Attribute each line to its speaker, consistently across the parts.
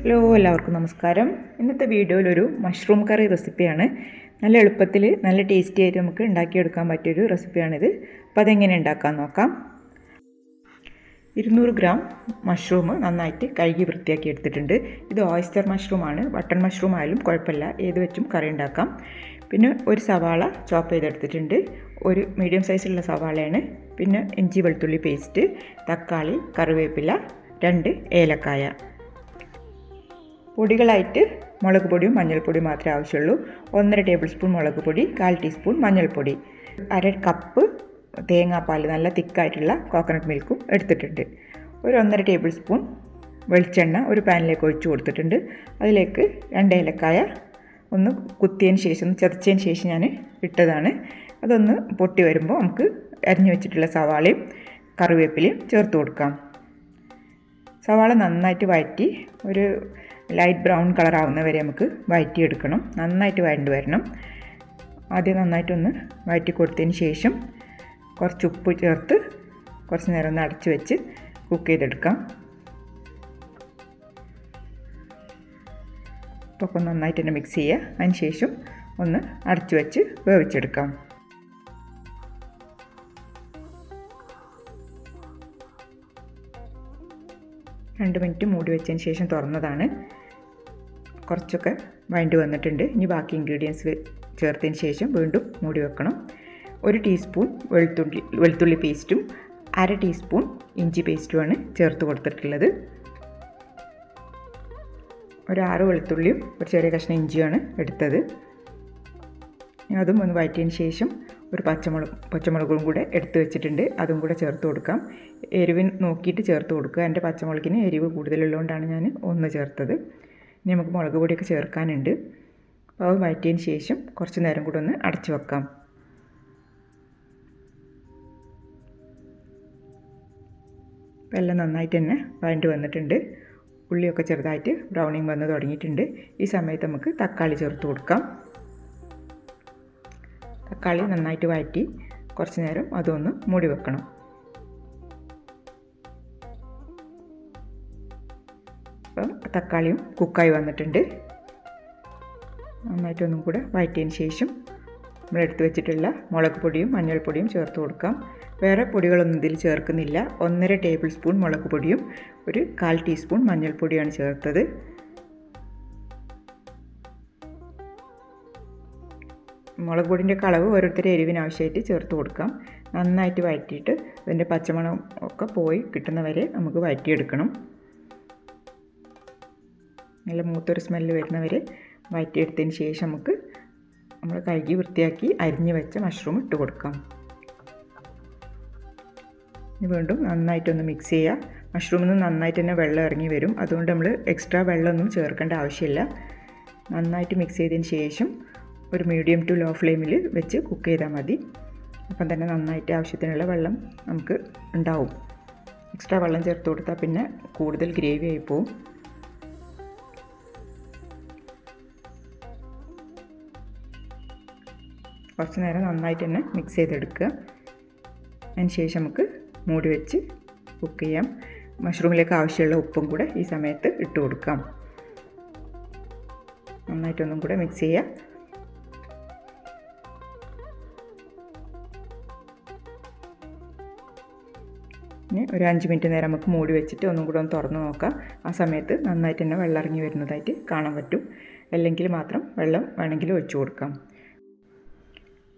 Speaker 1: Hello, എല്ലാവർക്കും നമസ്കാരം. ഇന്നത്തെ വീഡിയോയിലൊരു മഷ്റൂം കറി റെസിപ്പിയാണ്. നല്ല എളുപ്പത്തിൽ നല്ല ടേസ്റ്റി ആയിട്ട് നമുക്ക് ഉണ്ടാക്കിയെടുക്കാൻ പറ്റിയൊരു റെസിപ്പിയാണിത്. അപ്പോൾ അതെങ്ങനെ ഉണ്ടാക്കാൻ നോക്കാം. 200 ഗ്രാം മഷ്റൂം നന്നായിട്ട് കഴുകി വൃത്തിയാക്കി എടുത്തിട്ടുണ്ട്. ഇത് ഓയിസ്റ്റർ മഷ്റൂമാണ്. ബട്ടൺ മഷ്റൂം ആയാലും കുഴപ്പമില്ല, ഏത് വെച്ചും കറി ഉണ്ടാക്കാം. പിന്നെ ഒരു സവാള ചോപ്പ് ചെയ്തെടുത്തിട്ടുണ്ട്. ഒരു മീഡിയം സൈസിലുള്ള സവാളയാണ്. പിന്നെ ഇഞ്ചി വെളുത്തുള്ളി പേസ്റ്റ്, തക്കാളി, കറിവേപ്പില, 2 ഏലക്കായ. പൊടികളായിട്ട് മുളക് പൊടിയും മഞ്ഞൾപ്പൊടിയും മാത്രമേ ആവശ്യമുള്ളൂ. 1.5 ടേബിൾ സ്പൂൺ മുളക് പൊടി, 1/4 ടീസ്പൂൺ മഞ്ഞൾപ്പൊടി, 1/2 കപ്പ് തേങ്ങാപ്പാൽ, നല്ല തിക്കായിട്ടുള്ള കോക്കനട്ട് മിൽക്കും എടുത്തിട്ടുണ്ട്. ഒരു 1.5 ടേബിൾ സ്പൂൺ വെളിച്ചെണ്ണ ഒരു പാനിലേക്ക് ഒഴിച്ച് കൊടുത്തിട്ടുണ്ട്. അതിലേക്ക് 2 ഏലക്കായ ഒന്ന് കുത്തിയതിന് ശേഷം, ചതച്ചതിന് ശേഷം ഞാൻ ഇട്ടതാണ്. അതൊന്ന് പൊട്ടി വരുമ്പോൾ നമുക്ക് അരിഞ്ഞു വെച്ചിട്ടുള്ള സവാളയും കറിവേപ്പിലയും ചേർത്ത് കൊടുക്കാം. സവാള നന്നായിട്ട് വഴറ്റി ഒരു ലൈറ്റ് ബ്രൗൺ കളർ ആവുന്ന വരെ നമുക്ക് വഴറ്റിയെടുക്കണം. നന്നായിട്ട് വഴണ്ടി വരണം. ആദ്യം നന്നായിട്ടൊന്ന് വഴറ്റി കൊടുത്തതിന് ശേഷം കുറച്ച് ഉപ്പ് ചേർത്ത് കുറച്ച് നേരം ഒന്ന് അടച്ച് വെച്ച് കുക്ക് ചെയ്തെടുക്കാം. ഉപ്പൊക്കെ നന്നായിട്ട് തന്നെ മിക്സ് ചെയ്യുക. അതിന് ശേഷം ഒന്ന് അടച്ച് വെച്ച് വേവിച്ചെടുക്കാം. രണ്ട് മിനിറ്റ് മൂടി വെച്ചതിന് ശേഷം തുറന്നതാണ്. കുറച്ചൊക്കെ വഴണ്ടി വന്നിട്ടുണ്ട്. ഇനി ബാക്കി ഇൻഗ്രീഡിയൻസ് ചേർത്തതിന് ശേഷം വീണ്ടും മൂടി വെക്കണം. 1 ടീസ്പൂൺ വെളുത്തുള്ളി പേസ്റ്റും 1/2 ടീസ്പൂൺ ഇഞ്ചി പേസ്റ്റുമാണ് ചേർത്ത് കൊടുത്തിട്ടുള്ളത്. ഒരു 6 വെളുത്തുള്ളിയും ഒരു ചെറിയ കഷ്ണം ഇഞ്ചിയാണ് എടുത്തത്. അതും ഒന്ന് വഴറ്റിയതിന് ശേഷം ഒരു പച്ചമുളകും കൂടെ എടുത്ത് വെച്ചിട്ടുണ്ട്. അതും കൂടെ ചേർത്ത് കൊടുക്കാം. എരിവിന് നോക്കിയിട്ട് ചേർത്ത് കൊടുക്കുക. എൻ്റെ പച്ചമുളകിന് എരിവ് കൂടുതലുള്ളതുകൊണ്ടാണ് ഞാൻ 1 ചേർത്തത്. ഇനി നമുക്ക് മുളക് പൊടിയൊക്കെ ചേർക്കാനുണ്ട്. അപ്പോൾ അത് വഴറ്റിയതിന് ശേഷം കുറച്ച് നേരം കൂടെ ഒന്ന് അടച്ചു വെക്കാം. അപ്പോൾ എല്ലാം നന്നായിട്ട് തന്നെ വഴണ്ടി വന്നിട്ടുണ്ട്. ഉള്ളിയൊക്കെ ചെറുതായിട്ട് ബ്രൗണിങ് വന്ന് തുടങ്ങിയിട്ടുണ്ട്. ഈ സമയത്ത് നമുക്ക് തക്കാളി ചേർത്ത് കൊടുക്കാം. തക്കാളി നന്നായിട്ട് വഴറ്റി കുറച്ച് നേരം അതൊന്ന് മൂടി വെക്കണം. അപ്പം തക്കാളിയും കുക്കായി വന്നിട്ടുണ്ട്. നന്നായിട്ടൊന്നും കൂടെ വഴറ്റിയതിന് ശേഷം നമ്മളെടുത്ത് വെച്ചിട്ടുള്ള മുളക് പൊടിയും മഞ്ഞൾപ്പൊടിയും ചേർത്ത് കൊടുക്കാം. വേറെ പൊടികളൊന്നും ഇതിൽ ചേർക്കുന്നില്ല. 1.5 ടേബിൾ സ്പൂൺ മുളക് പൊടിയും ഒരു 1/4 ടീസ്പൂൺ മഞ്ഞൾപ്പൊടിയാണ് ചേർത്തത്. മുളക് പൊടിൻ്റെ അളവ് ഓരോരുത്തരുടെ എരിവിനാവശ്യമായിട്ട് ചേർത്ത് കൊടുക്കാം. നന്നായിട്ട് വഴറ്റിയിട്ട് അതിൻ്റെ പച്ചമണം ഒക്കെ പോയി കിട്ടുന്നവരെ നമുക്ക് വഴറ്റിയെടുക്കണം. നല്ല മൂത്തൊരു സ്മെല്ല് വരുന്നവരെ വഴറ്റിയെടുത്തതിന് ശേഷം നമുക്ക് നമ്മൾ കഴുകി വൃത്തിയാക്കി അരിഞ്ഞ് വെച്ച മഷ്റൂം ഇട്ട് കൊടുക്കാം. ഇനി വീണ്ടും നന്നായിട്ടൊന്ന് മിക്സ് ചെയ്യുക. മഷ്റൂമിൽ നിന്ന് നന്നായിട്ട് തന്നെ വെള്ളം ഇറങ്ങി വരും. അതുകൊണ്ട് നമ്മൾ എക്സ്ട്രാ വെള്ളമൊന്നും ചേർക്കേണ്ട ആവശ്യമില്ല. നന്നായിട്ട് മിക്സ് ചെയ്തതിന് ശേഷം ഒരു മീഡിയം ടു ലോ ഫ്ലെയിമിൽ വെച്ച് കുക്ക് ചെയ്താൽ മതി. അപ്പം തന്നെ നന്നായിട്ട് ആവശ്യത്തിനുള്ള വെള്ളം നമുക്ക് ഉണ്ടാവും. എക്സ്ട്രാ വെള്ളം ചേർത്ത് കൊടുത്താൽ പിന്നെ കൂടുതൽ ഗ്രേവി ആയി പോവും. കുറച്ച് നേരം നന്നായിട്ട് തന്നെ മിക്സ് ചെയ്തെടുക്കുക. അതിന് ശേഷം നമുക്ക് മൂടി വെച്ച് കുക്ക് ചെയ്യാം. മഷ്റൂമിലേക്ക് ആവശ്യമുള്ള ഉപ്പും കൂടെ ഈ സമയത്ത് ഇട്ട് കൊടുക്കാം. നന്നായിട്ടൊന്നും കൂടെ മിക്സ് ചെയ്യാം. ഇനി ഒരു 5 മിനിറ്റ് നേരം നമുക്ക് മൂടി വെച്ചിട്ട് ഒന്നും കൂടെ ഒന്ന് തുറന്ന് നോക്കാം. ആ സമയത്ത് നന്നായിട്ട് തന്നെ വെള്ളം ഇറങ്ങി വരുന്നതായിട്ട് കാണാൻ പറ്റും. അല്ലെങ്കിൽ മാത്രം വെള്ളം വേണമെങ്കിൽ ഒഴിച്ചു കൊടുക്കാം.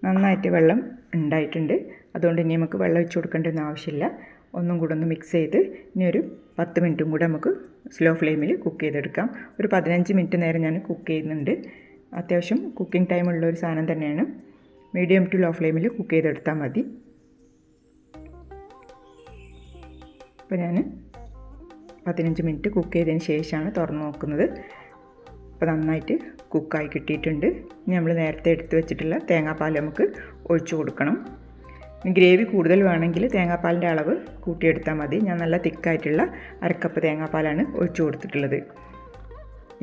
Speaker 1: നന്നായിട്ട് വെള്ളം ഉണ്ടായിട്ടുണ്ട്. അതുകൊണ്ട് ഇനി നമുക്ക് വെള്ളം ഒഴിച്ചു കൊടുക്കേണ്ടതൊന്നും ആവശ്യമില്ല. ഒന്നും കൂടെ ഒന്ന് മിക്സ് ചെയ്ത് ഇനി ഒരു 10 മിനിറ്റും കൂടെ നമുക്ക് സ്ലോ ഫ്ലെയിമിൽ കുക്ക് ചെയ്തെടുക്കാം. ഒരു 15 മിനിറ്റ് നേരം ഞാൻ കുക്ക് ചെയ്യുന്നുണ്ട്. അത്യാവശ്യം കുക്കിംഗ് ടൈമുള്ള ഒരു സാധനം തന്നെയാണ്. മീഡിയം ടു ലോ ഫ്ലെയിമിൽ കുക്ക് ചെയ്തെടുത്താൽ മതി. അപ്പോൾ ഞാൻ 15 മിനിറ്റ് കുക്ക് ചെയ്തതിന് ശേഷമാണ് തുറന്ന് നോക്കുന്നത്. അപ്പോൾ നന്നായിട്ട് കുക്കായി കിട്ടിയിട്ടുണ്ട്. ഇനി നമ്മൾ നേരത്തെ എടുത്ത് വെച്ചിട്ടുള്ള തേങ്ങാപ്പാൽ നമുക്ക് ഒഴിച്ചു കൊടുക്കണം. ഗ്രേവി കൂടുതൽ വേണമെങ്കിൽ തേങ്ങാപ്പാലിൻ്റെ അളവ് കൂട്ടിയെടുത്താൽ മതി. ഞാൻ നല്ല തിക്കായിട്ടുള്ള 1/2 കപ്പ് തേങ്ങാപ്പാലാണ് ഒഴിച്ചു കൊടുത്തിട്ടുള്ളത്.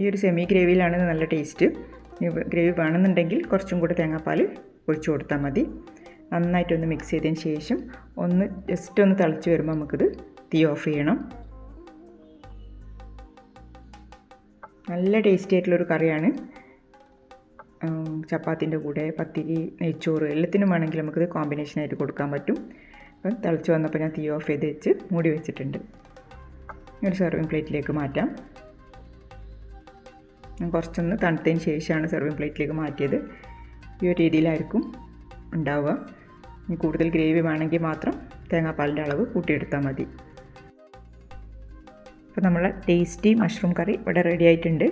Speaker 1: ഈ ഒരു സെമി ഗ്രേവിയിലാണ് നല്ല ടേസ്റ്റ്. ഗ്രേവി വേണമെന്നുണ്ടെങ്കിൽ കുറച്ചും കൂടി തേങ്ങാപ്പാൽ ഒഴിച്ചു കൊടുത്താൽ മതി. നന്നായിട്ടൊന്ന് മിക്സ് ചെയ്തതിന് ശേഷം ജസ്റ്റ് ഒന്ന് തിളച്ച് വരുമ്പോൾ നമുക്കിത് തീ ഓഫ് ചെയ്യണം. നല്ല ടേസ്റ്റി ആയിട്ടുള്ളൊരു കറിയാണ്. ചപ്പാത്തിൻ്റെ കൂടെ, പത്തിരി, നെയ്ച്ചോറ് എല്ലാത്തിനും വേണമെങ്കിൽ നമുക്കിത് കോമ്പിനേഷനായിട്ട് കൊടുക്കാൻ പറ്റും. അപ്പം തിളച്ച് വന്നപ്പോൾ ഞാൻ തീ ഓഫ് ചെയ്ത് വെച്ച് മൂടി വെച്ചിട്ടുണ്ട്. ഒരു സെർവിങ് പ്ലേറ്റിലേക്ക് മാറ്റാം. ഞാൻ കുറച്ചൊന്ന് തണുത്തതിന് ശേഷമാണ് സെർവിങ് പ്ലേറ്റിലേക്ക് മാറ്റിയത്. ഈ ഒരു രീതിയിലായിരിക്കും ഉണ്ടാവുക. ഇനി കൂടുതൽ ഗ്രേവി വേണമെങ്കിൽ മാത്രം തേങ്ങാപ്പാലിൻ്റെ അളവ് കൂട്ടിയെടുത്താൽ മതി. അപ്പോൾ നമ്മളെ ടേസ്റ്റി മഷ്റൂം കറി ഇവിടെ റെഡി ആയിട്ടുണ്ട്.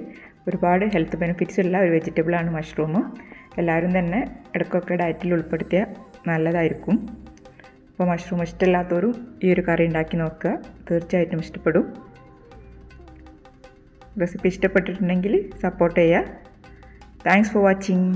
Speaker 1: ഒരുപാട് ഹെൽത്ത് ബെനിഫിറ്റ്സ് ഉള്ള ഒരു വെജിറ്റബിളാണ് മഷ്റൂം. എല്ലാവരും തന്നെ ഇടയ്ക്കൊക്കെ ഡയറ്റിൽ ഉൾപ്പെടുത്തിയാൽ നല്ലതായിരിക്കും. അപ്പോൾ മഷ്റൂം ഇഷ്ടമില്ലാത്തവരും ഈ ഒരു കറി ഉണ്ടാക്കി നോക്കുക, തീർച്ചയായിട്ടും ഇഷ്ടപ്പെടും. റെസിപ്പി ഇഷ്ടപ്പെട്ടിട്ടുണ്ടെങ്കിൽ സപ്പോർട്ട് ചെയ്യുക. Thanks for watching.